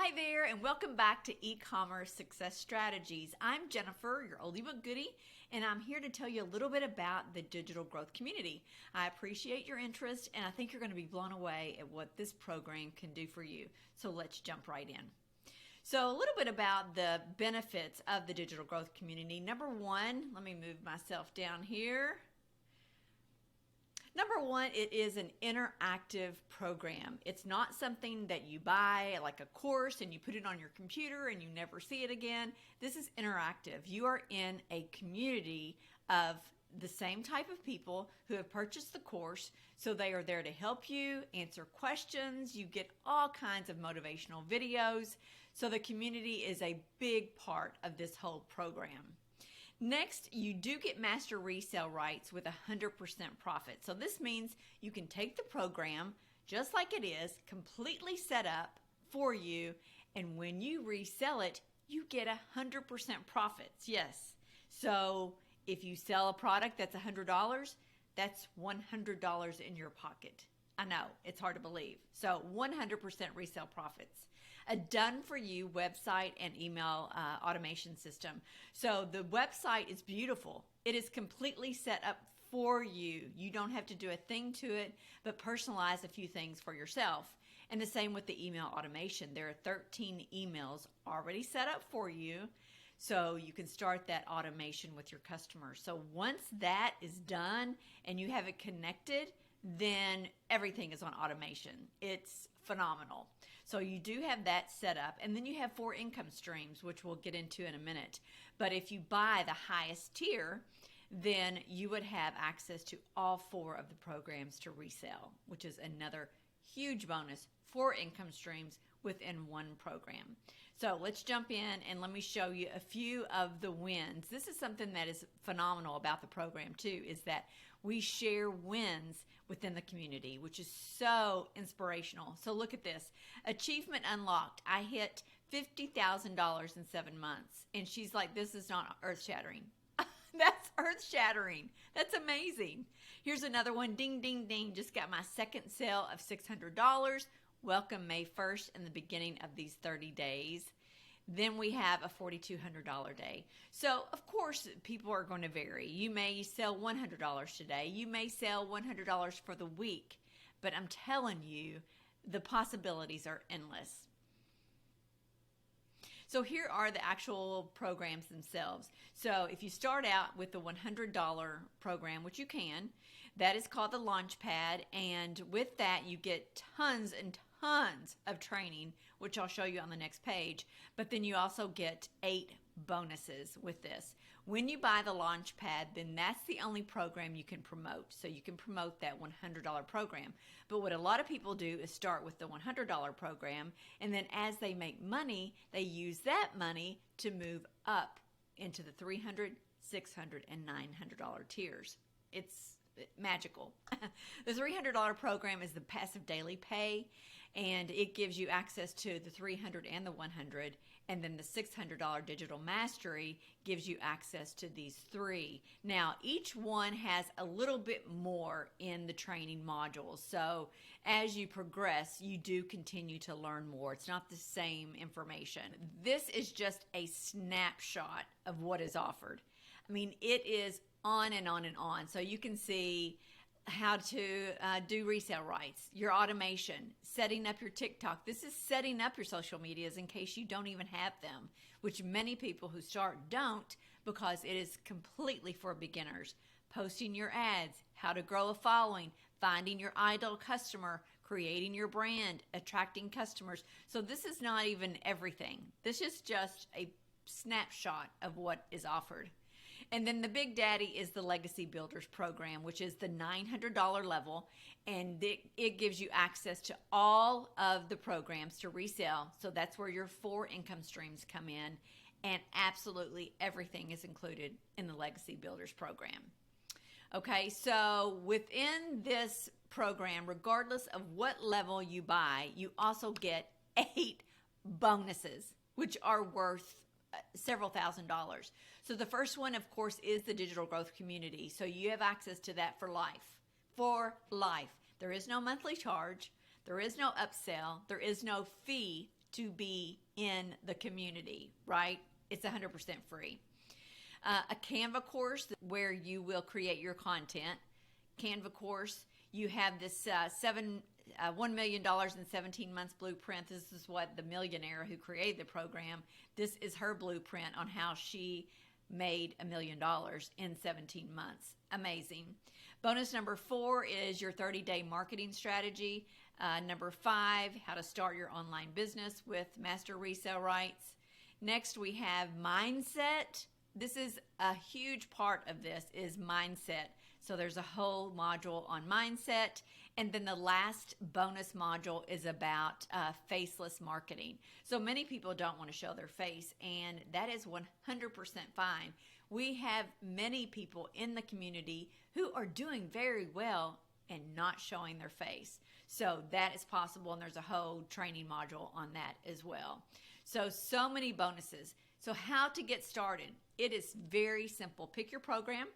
Hi there, and welcome back to E-Commerce Success Strategies. I'm Jennifer, your oldie but goodie, and I'm here to tell you a little bit about the digital growth community. I appreciate your interest, and I think you're going to be blown away at what this program can do for you. So let's jump right in. So a little bit about the benefits of the digital growth community. Number one, let me move myself down here. Number one, it is an interactive program. It's not something that you buy like a course and you put it on your computer and you never see it again. This is interactive. You are in a community of the same type of people who have purchased the course, so they are there to help you, answer questions. You get all kinds of motivational videos. So the community is a big part of this whole program. Next, you do get master resale rights with 100% profit. So this means you can take the program just like it is, completely set up for you, and when you resell it, you get 100% profits. Yes. So if you sell a product that's $100, that's $100 in your pocket. I know, it's hard to believe. So 100% resale profits. A done-for-you website and email automation system. So the website is beautiful. It is completely set up for you. You don't have to do a thing to it, but personalize a few things for yourself. And the same with the email automation. There are 13 emails already set up for you, so you can start that automation with your customers. So once that is done and you have it connected, then everything is on automation. It's phenomenal. So you do have that set up, and then you have 4 income streams, which we'll get into in a minute. But if you buy the highest tier, then you would have access to all 4 of the programs to resell, which is another huge bonus. 4 income streams within one program. So let's jump in and let me show you a few of the wins. This is something that is phenomenal about the program too, is that we share wins within the community, which is so inspirational. So look at this. Achievement unlocked. I hit $50,000 in 7 months. And she's like, this is not earth-shattering. That's earth-shattering. That's amazing. Here's another one. Ding, ding, ding. Just got my second sale of $600. Welcome May 1st in the beginning of these 30 days. Then we have a $4,200 day. So, of course, people are going to vary. You may sell $100 today. You may sell $100 for the week. But I'm telling you, the possibilities are endless. So here are the actual programs themselves. So if you start out with the $100 program, which you can, that is called the Launchpad. And with that, you get tons and tons of training, which I'll show you on the next page. But then you also get 8 bonuses with this. When you buy the Launchpad, then that's the only program you can promote. So you can promote that $100 program. But what a lot of people do is start with the $100 program, and then as they make money, they use that money to move up into the $300, $600, and $900 tiers. It's magical. The $300 program is the passive daily pay, and it gives you access to the $300 and the $100, and then the $600 digital mastery gives you access to these 3. Now, each one has a little bit more in the training modules, so as you progress, you do continue to learn more. It's not the same information. This is just a snapshot of what is offered. I mean, it is on and on and on. So you can see how to do resale rights, your automation, setting up your TikTok. This is setting up your social medias in case you don't even have them, which many people who start don't, because it is completely for beginners. Posting your ads, how to grow a following, finding your ideal customer, creating your brand, attracting customers. So this is not even everything. This is just a snapshot of what is offered. And then the big daddy is the Legacy Builders program, which is the $900 level, and it gives you access to all of the programs to resell. So that's where your 4 income streams come in, and absolutely everything is included in the Legacy Builders program. Okay, so within this program, regardless of what level you buy, you also get 8 bonuses, which are worth several $1,000s. So the first one, of course, is the digital growth community. So you have access to that for life. For life. There is no monthly charge. There is no upsell. There is no fee to be in the community, right? It's 100% free. A Canva course where you will create your content. Canva course, you have this $1 million in 17 months blueprint. This is what the millionaire who created the program, this is her blueprint on how she made $1 million in 17 months. Amazing. Bonus number 4 is your 30-day marketing strategy. Number 5, how to start your online business with master resale rights. Next, we have mindset. This is a huge part of this is mindset. So there's a whole module on mindset. And then the last bonus module is about faceless marketing. So many people don't want to show their face, and that is 100% fine. We have many people in the community who are doing very well and not showing their face. So that is possible, and there's a whole training module on that as well. So many bonuses. So how to get started? It is very simple. Pick your program.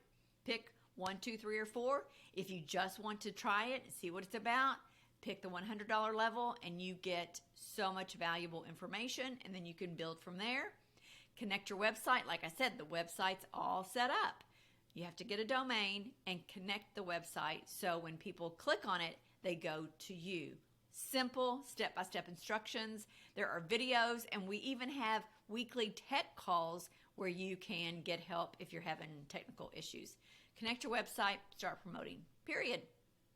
Pick 1, 2, 3, or 4. If you just want to try it and see what it's about, pick the $100 level, and you get so much valuable information, and then you can build from there. Connect your website. Like I said, the website's all set up. You have to get a domain and connect the website so when people click on it, they go to you. Simple step-by-step instructions. There are videos, and we even have weekly tech calls where you can get help if you're having technical issues. Connect your website, start promoting. Period.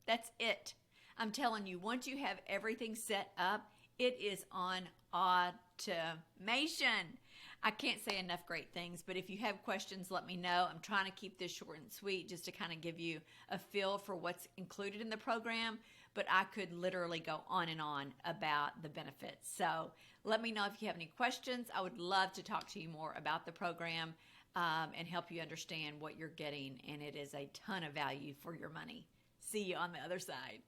That's it. I'm telling you, once you have everything set up, it is on automation. I can't say enough great things, but if you have questions, let me know. I'm trying to keep this short and sweet just to kind of give you a feel for what's included in the program, but I could literally go on and on about the benefits. So let me know if you have any questions. I would love to talk to you more about the program and help you understand what you're getting, and it is a ton of value for your money. See you on the other side.